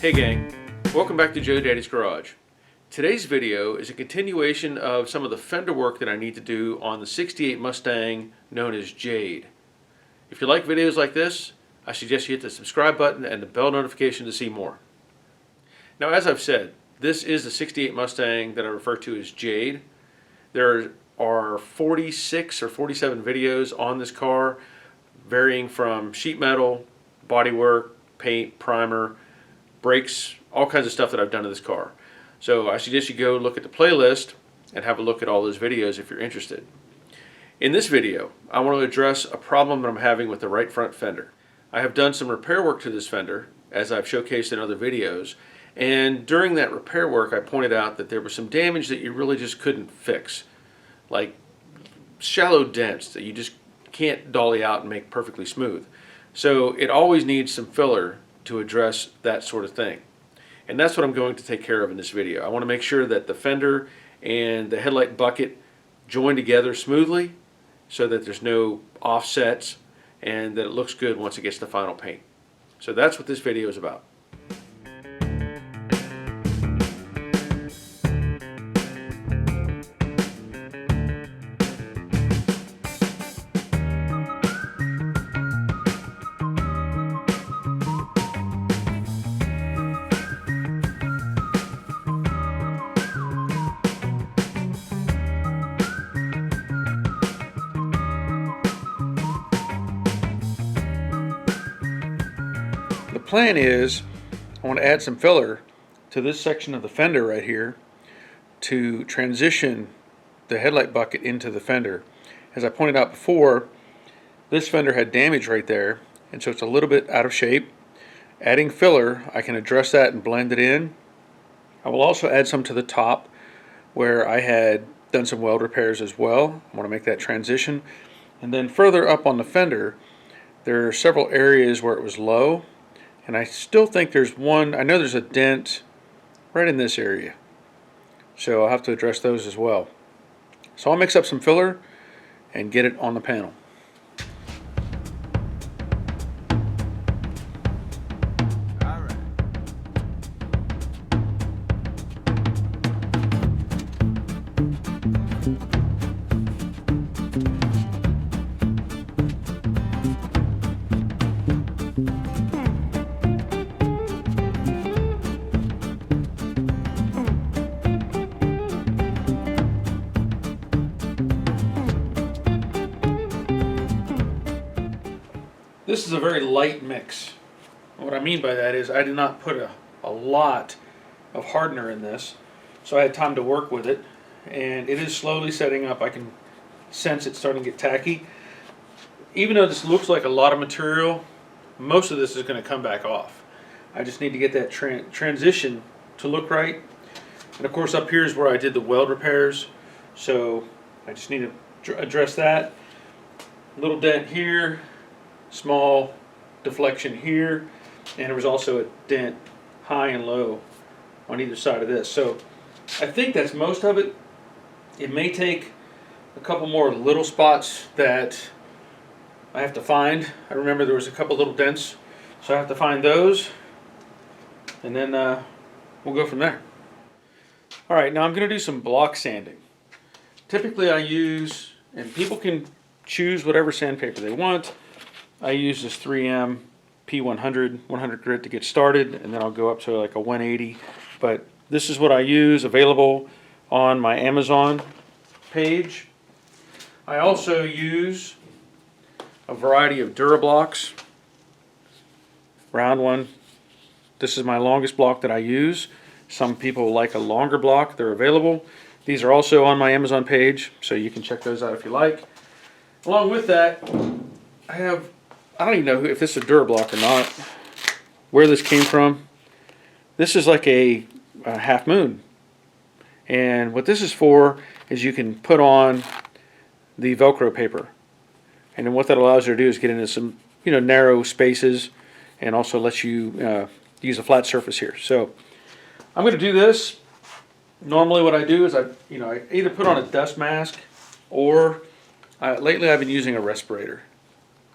Hey gang, welcome back to Joe Daddy's Garage. Today's video is a continuation of some of the fender work that I need to do on the 68 Mustang known as Jade. If you like videos like this, I suggest you hit the subscribe button and the bell notification to see more. Now, as I've said, this is the 68 Mustang that I refer to as Jade. There are 46 or 47 videos on this car, varying from sheet metal, bodywork, paint, primer, brakes, all kinds of stuff that I've done to this car. So I suggest you go look at the playlist and have a look at all those videos if you're interested. In this video, I want to address a problem that I'm having with the right front fender. I have done some repair work to this fender, as I've showcased in other videos, and during that repair work I pointed out that there was some damage that you really just couldn't fix, like shallow dents that you just can't dolly out and make perfectly smooth. So it always needs some filler to address that sort of thing. And that's what I'm going to take care of in this video. I want to make sure that the fender and the headlight bucket join together smoothly so that there's no offsets and that it looks good once it gets to final paint. So that's what this video is about. The plan is I want to add some filler to this section of the fender right here to transition the headlight bucket into the fender. As I pointed out before, this fender had damage right there, and so it's a little bit out of shape. Adding filler, I can address that and blend it in. I will also add some to the top where I had done some weld repairs as well. I want to make that transition. And then further up on the fender, there are several areas where it was low. And I still think there's one, I know there's a dent right in this area. So I'll have to address those as well. So I'll mix up some filler and get it on the panel. This is a very light mix. What I mean by that is I did not put a lot of hardener in this, so I had time to work with it, and it is slowly setting up. I can sense it starting to get tacky. Even though this looks like a lot of material, most of this is going to come back off. I just need to get that transition to look right. And of course up here is where I did the weld repairs, so I just need to address that. Little dent here, small deflection here, and there was also a dent high and low on either side of this. So I think that's most of it. It may take a couple more little spots that I have to find. I remember there was a couple little dents, so I have to find those, and then we'll go from there. Alright, now I'm going to do some block sanding. Typically I use, and people can choose whatever sandpaper they want, I use this 3M P100 100 grit to get started, and then I'll go up to like a 180. But this is what I use, available on my Amazon page. I also use a variety of Durablocks. Round one. This is my longest block that I use. Some people like a longer block. They're available. These are also on my Amazon page, so you can check those out if you like. Along with that, I don't even know if this is a Durablock or not, where this came from. This is like a half moon. And what this is for is you can put on the Velcro paper. And then what that allows you to do is get into some narrow spaces, and also lets you use a flat surface here. So I'm going to do this. Normally what I do is I either put on a dust mask, or lately I've been using a respirator.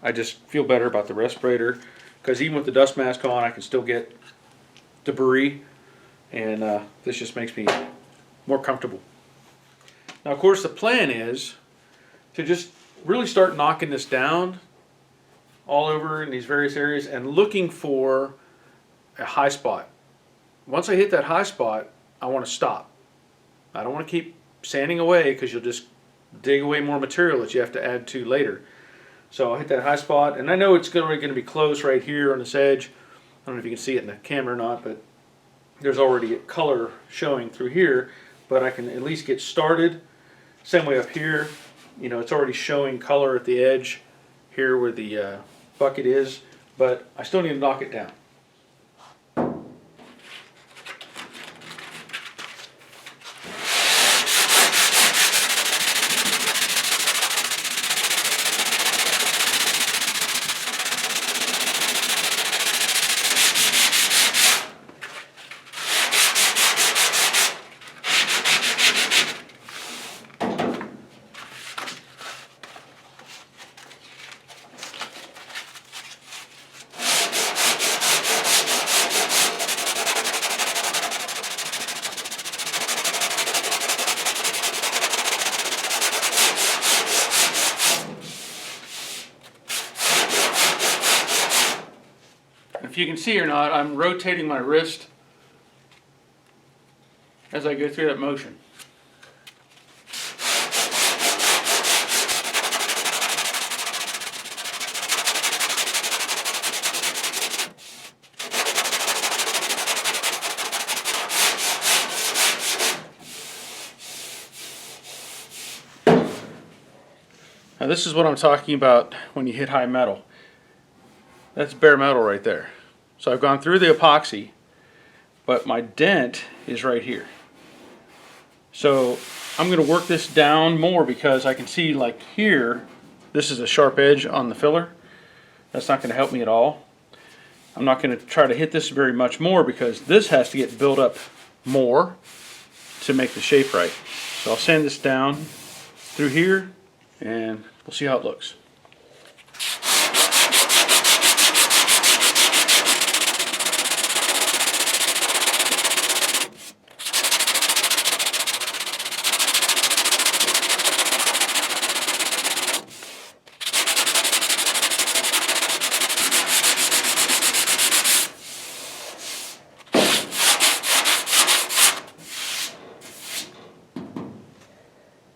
I just feel better about the respirator because even with the dust mask on, I can still get debris, and this just makes me more comfortable. Now, of course, the plan is to just really start knocking this down all over in these various areas and looking for a high spot. Once I hit that high spot, I want to stop. I don't want to keep sanding away, because you'll just dig away more material that you have to add to later. So I'll hit that high spot, and I know it's going to be close right here on this edge. I don't know if you can see it in the camera or not, but there's already color showing through here, but I can at least get started. Same way up here, you know, it's already showing color at the edge here where the bucket is, but I still need to knock it down. If you can see or not, I'm rotating my wrist as I go through that motion. Now this is what I'm talking about when you hit high metal. That's bare metal right there. So I've gone through the epoxy, but my dent is right here. So I'm going to work this down more, because I can see, like here, this is a sharp edge on the filler. That's not going to help me at all. I'm not going to try to hit this very much more, because this has to get built up more to make the shape right. So I'll sand this down through here, and we'll see how it looks.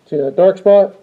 See that dark spot?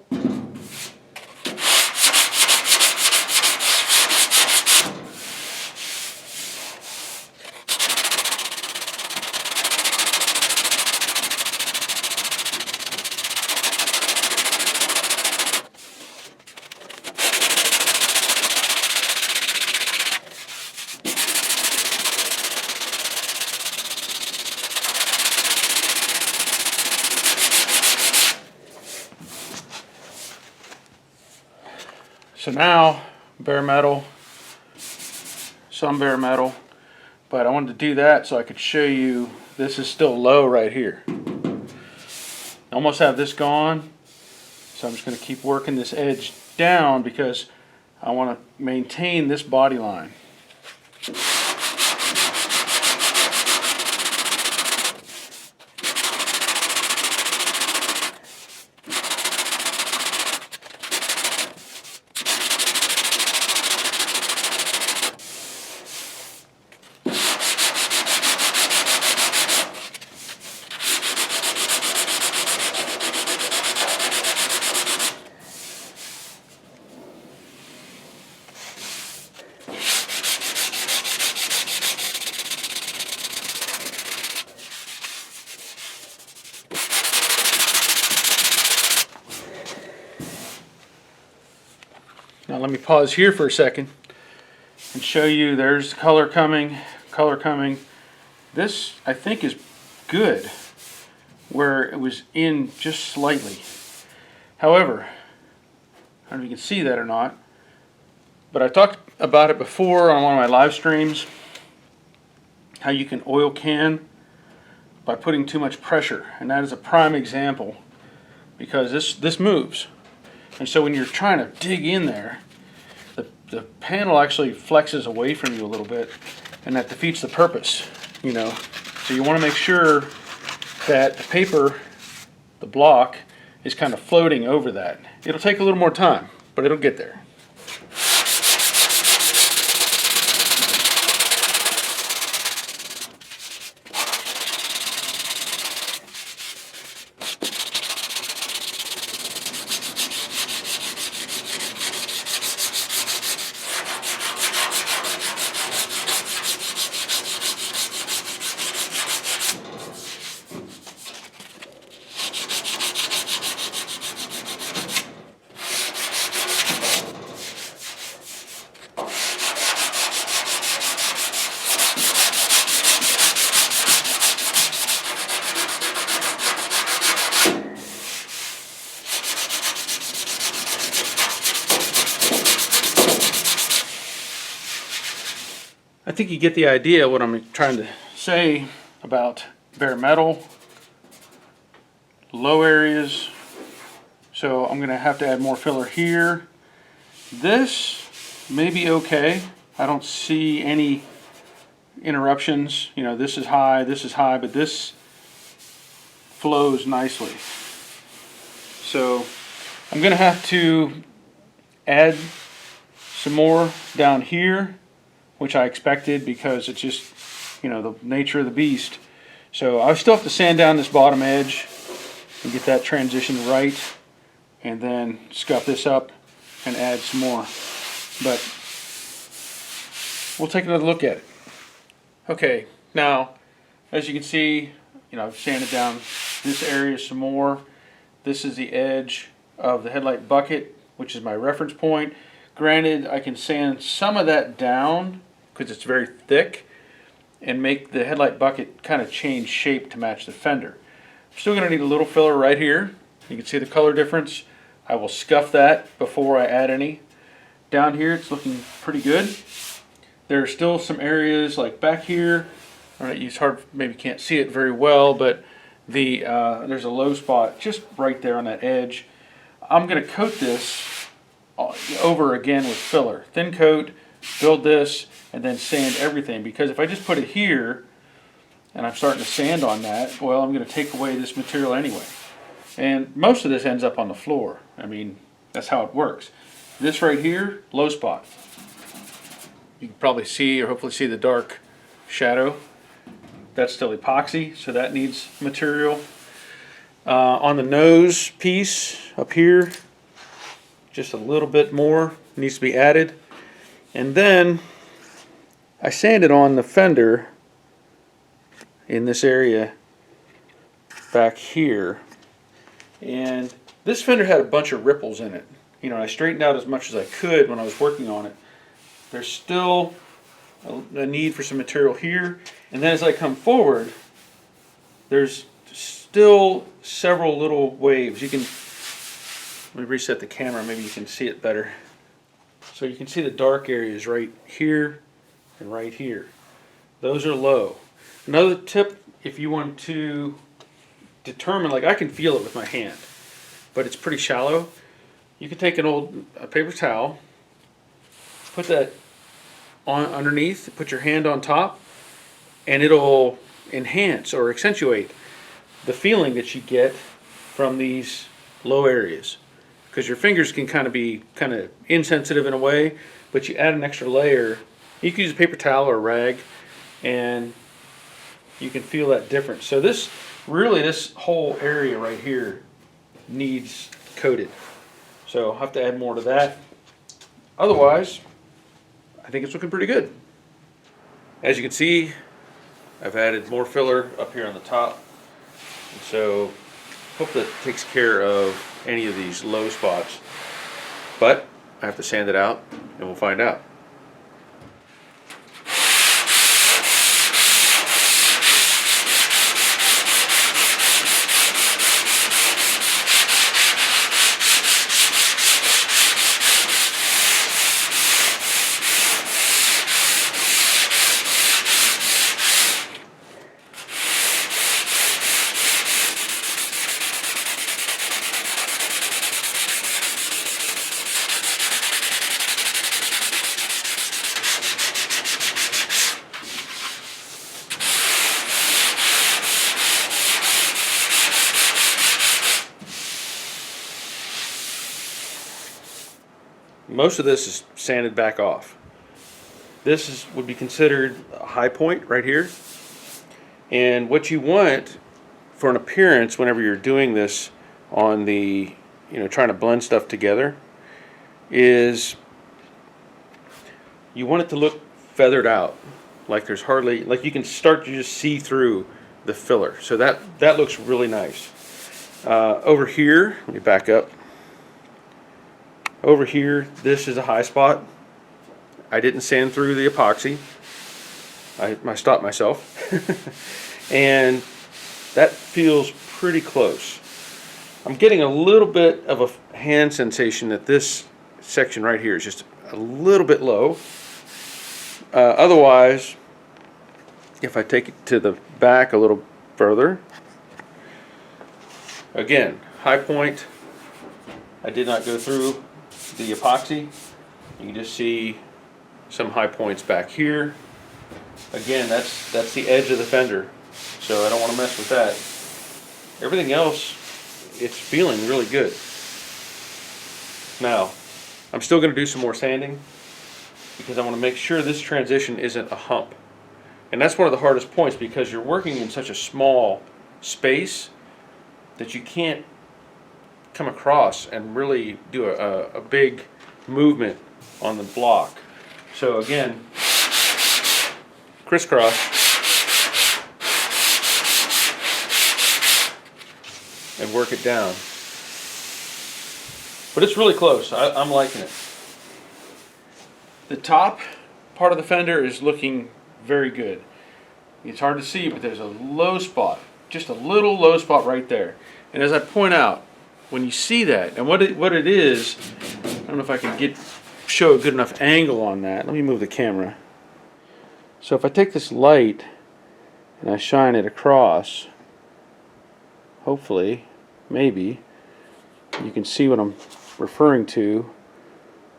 So now, bare metal, some bare metal, but I wanted to do that so I could show you this is still low right here. I almost have this gone, so I'm just going to keep working this edge down, because I want to maintain this body line. Now let me pause here for a second and show you there's color coming, color coming. This, I think, is good where it was in just slightly. However, I don't know if you can see that or not, but I talked about it before on one of my live streams, how you can oil can by putting too much pressure, and that is a prime example, because this moves. And so when you're trying to dig in there, the panel actually flexes away from you a little bit, and that defeats the purpose. you know. So you want to make sure that the paper, the block, is kind of floating over that. It'll take a little more time, but it'll get there. I think you get the idea what I'm trying to say about bare metal, low areas. So I'm going to have to add more filler here. This may be okay. I don't see any interruptions. You know, this is high, but this flows nicely. So I'm going to have to add some more down here, which I expected because it's just, you know, the nature of the beast. So I still have to sand down this bottom edge and get that transition right, and then scuff this up and add some more. But we'll take another look at it. Okay, now as you can see, you know, I've sanded down this area some more. This is the edge of the headlight bucket, which is my reference point. Granted, I can sand some of that down because it's very thick and make the headlight bucket kind of change shape to match the fender. I'm still going to need a little filler right here. You can see the color difference. I will scuff that before I add any. Down here it's looking pretty good. There are still some areas like back here. All right, it's hard, maybe can't see it very well, but there's a low spot just right there on that edge. I'm going to coat this over again with filler. Thin coat, build this, and then sand everything, because if I just put it here and I'm starting to sand on that, well, I'm going to take away this material anyway. And most of this ends up on the floor. I mean, that's how it works. This right here, low spot. You can probably see, or hopefully see, the dark shadow. That's still epoxy, so that needs material. On the nose piece up here, just a little bit more needs to be added. And then I sanded on the fender in this area back here, and this fender had a bunch of ripples in it. You know, I straightened out as much as I could when I was working on it. There's still a need for some material here, and then as I come forward, there's still several little waves. You can, let me reset the camera, maybe you can see it better. So you can see the dark areas right here and right here. Those are low. Another tip, if you want to determine, like I can feel it with my hand, but it's pretty shallow. You can take a paper towel, put that on underneath, put your hand on top, and it'll enhance or accentuate the feeling that you get from these low areas. Because your fingers can kind of be insensitive in a way, but you add an extra layer. You can use a paper towel or a rag, and you can feel that difference. So this whole area right here needs coated. So I'll have to add more to that. Otherwise, I think it's looking pretty good. As you can see, I've added more filler up here on the top. And so hope that takes care of any of these low spots. But I have to sand it out and we'll find out. most of this is sanded back off. This would be considered a high point right here. And what you want for an appearance whenever you're doing this on the, trying to blend stuff together, is you want it to look feathered out, like there's hardly, like you can start to just see through the filler. So that looks really nice. Over here, let me back up. Over here, this is a high spot. I didn't sand through the epoxy. I stopped myself. And that feels pretty close. I'm getting a little bit of a hand sensation that this section right here is just a little bit low. Otherwise, if I take it to the back a little further, again, high point. I did not go through the epoxy. You can just see some high points back here. Again, that's the edge of the fender, so I don't want to mess with that. Everything else, it's feeling really good. Now, I'm still going to do some more sanding because I want to make sure this transition isn't a hump. And that's one of the hardest points because you're working in such a small space that you can't come across and really do a big movement on the block. So again, crisscross and work it down. But it's really close. I'm liking it. The top part of the fender is looking very good. It's hard to see, but there's a low spot, just a little low spot right there. And as I point out, when you see that, and what it is, I don't know if I can show a good enough angle on that. Let me move the camera. So if I take this light and I shine it across, hopefully, maybe, you can see what I'm referring to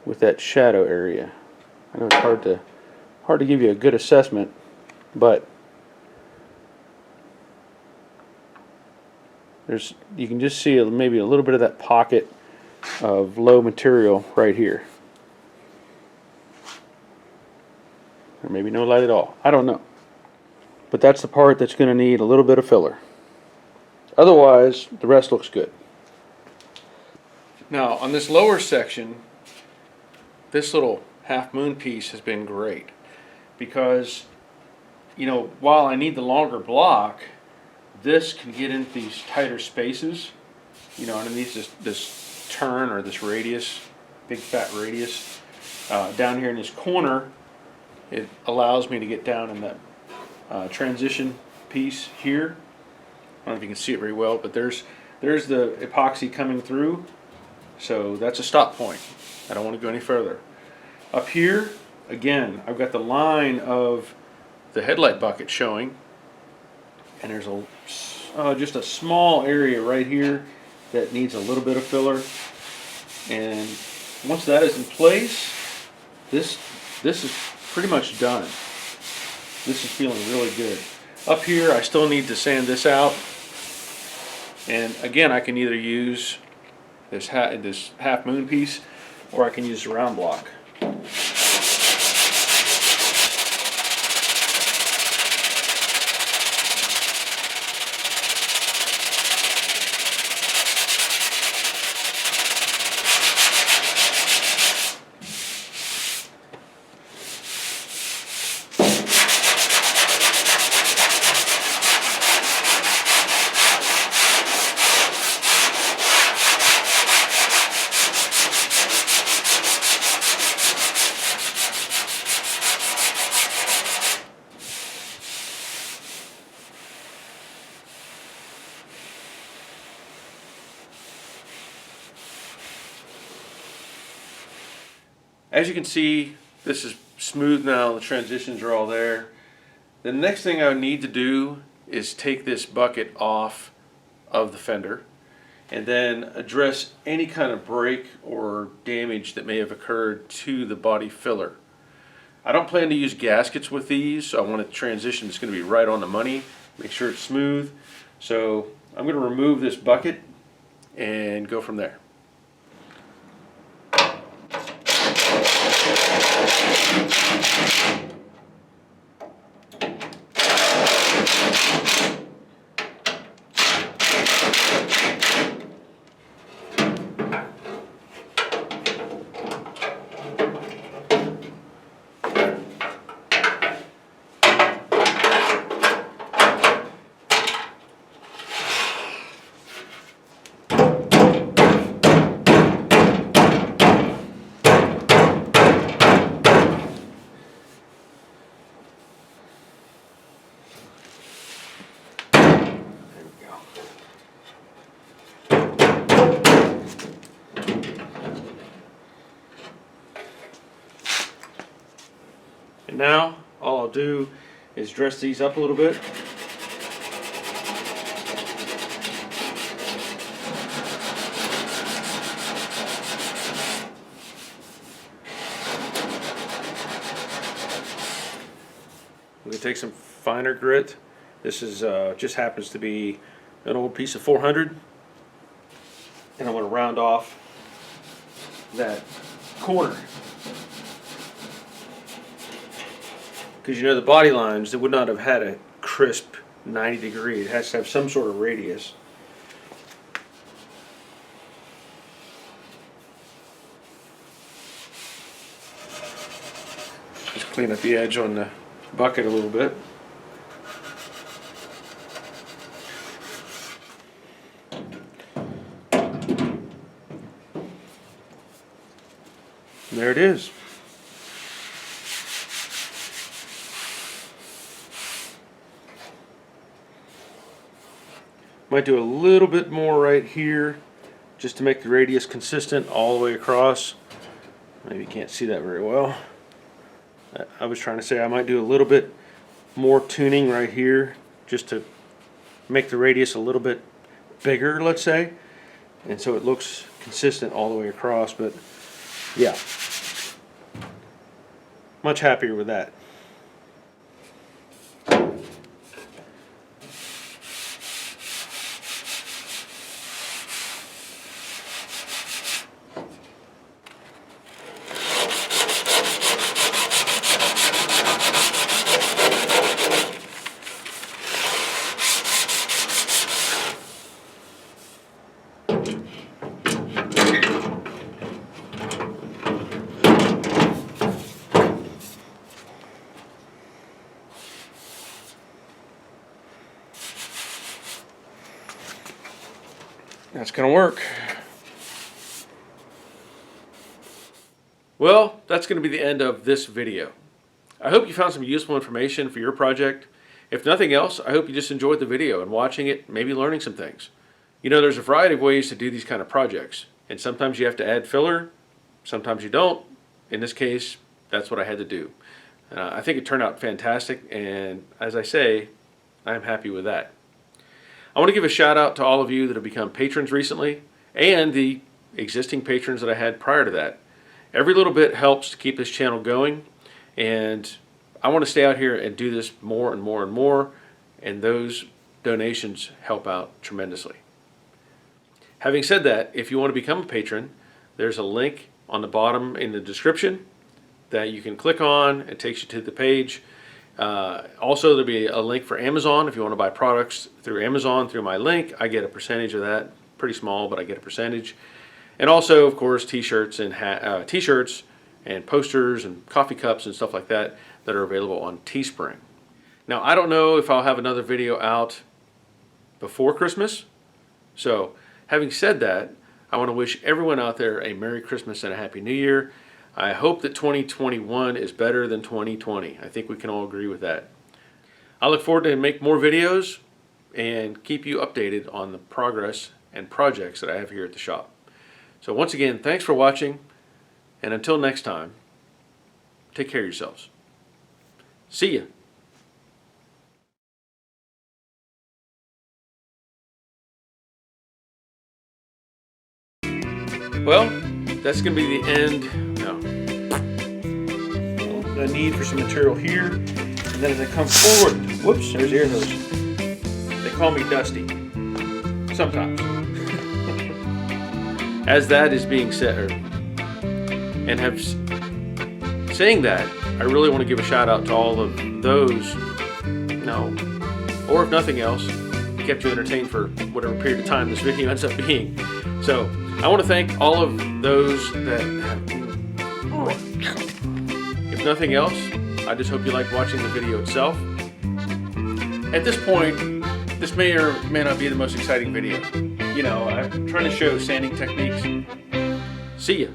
with that shadow area. I know it's hard to give you a good assessment, but you can just see maybe a little bit of that pocket of low material right here. Or maybe no light at all. I don't know. But that's the part that's going to need a little bit of filler. Otherwise, the rest looks good. Now, on this lower section, this little half moon piece has been great because, while I need the longer block, this can get into these tighter spaces, underneath this turn or this radius, big fat radius. Down here in this corner, it allows me to get down in that transition piece here. I don't know if you can see it very well, but there's the epoxy coming through, so that's a stop point. I don't want to go any further. Up here, again, I've got the line of the headlight bucket showing, and there's just a small area right here that needs a little bit of filler. And once that is in place, this is pretty much done. This is feeling really good. Up here, I still need to sand this out. And again, I can either use this half moon piece, or I can use the round block. As you can see, this is smooth now, the transitions are all there. The next thing I would need to do is take this bucket off of the fender and then address any kind of break or damage that may have occurred to the body filler. I don't plan to use gaskets with these, so I want a transition that's going to be right on the money, make sure it's smooth. So I'm going to remove this bucket and go from there. And now all I'll do is dress these up a little bit. I'm going to take some finer grit. This is just happens to be an old piece of 400, and I'm going to round off that corner, because you know the body lines, they would not have had a crisp 90 degree. It has to have some sort of radius. Just clean up the edge on the bucket a little bit. And there it is. Might do a little bit more right here just to make the radius consistent all the way across. Maybe you can't see that very well. I was trying to say I might do a little bit more tuning right here just to make the radius a little bit bigger, let's say, and so it looks consistent all the way across. But yeah, much happier with that. That's gonna work. Well, that's gonna be the end of this video. I hope you found some useful information for your project. If nothing else, I hope you just enjoyed the video and watching it, maybe learning some things. You know, there's a variety of ways to do these kind of projects, and sometimes you have to add filler, sometimes you don't. In this case, that's what I had to do. I think it turned out fantastic, and as I say, I'm happy with that. I want to give a shout out to all of you that have become patrons recently, and the existing patrons that I had prior to that. Every little bit helps to keep this channel going, and I want to stay out here and do this more and more and more, and those donations help out tremendously. Having said that, if you want to become a patron, there's a link on the bottom in the description that you can click on. It takes you to the page. Also, there'll be a link for Amazon. If you want to buy products through Amazon through my link, I get a percentage of that. Pretty small, but I get a percentage. And also, of course, t-shirts and t-shirts and posters and coffee cups and stuff like that that are available on Teespring. Now, I don't know if I'll have another video out before Christmas. So, having said that, I want to wish everyone out there a Merry Christmas and a Happy New Year. I hope that 2021 is better than 2020. I think we can all agree with that. I look forward to make more videos and keep you updated on the progress and projects that I have here at the shop. So once again, thanks for watching, and until next time, take care of yourselves. See ya. Well, that's going to be the end. No. The need for some material here, and then as I come forward, whoops, there's the air hose. They call me Dusty. Sometimes. As that is being said, and saying that, I really want to give a shout out to all of those, or if nothing else, kept you entertained for whatever period of time this video ends up being. So, I want to thank all of those that if nothing else, I just hope you liked watching the video itself. At this point, this may or may not be the most exciting video. You know, I'm trying to show sanding techniques. See ya.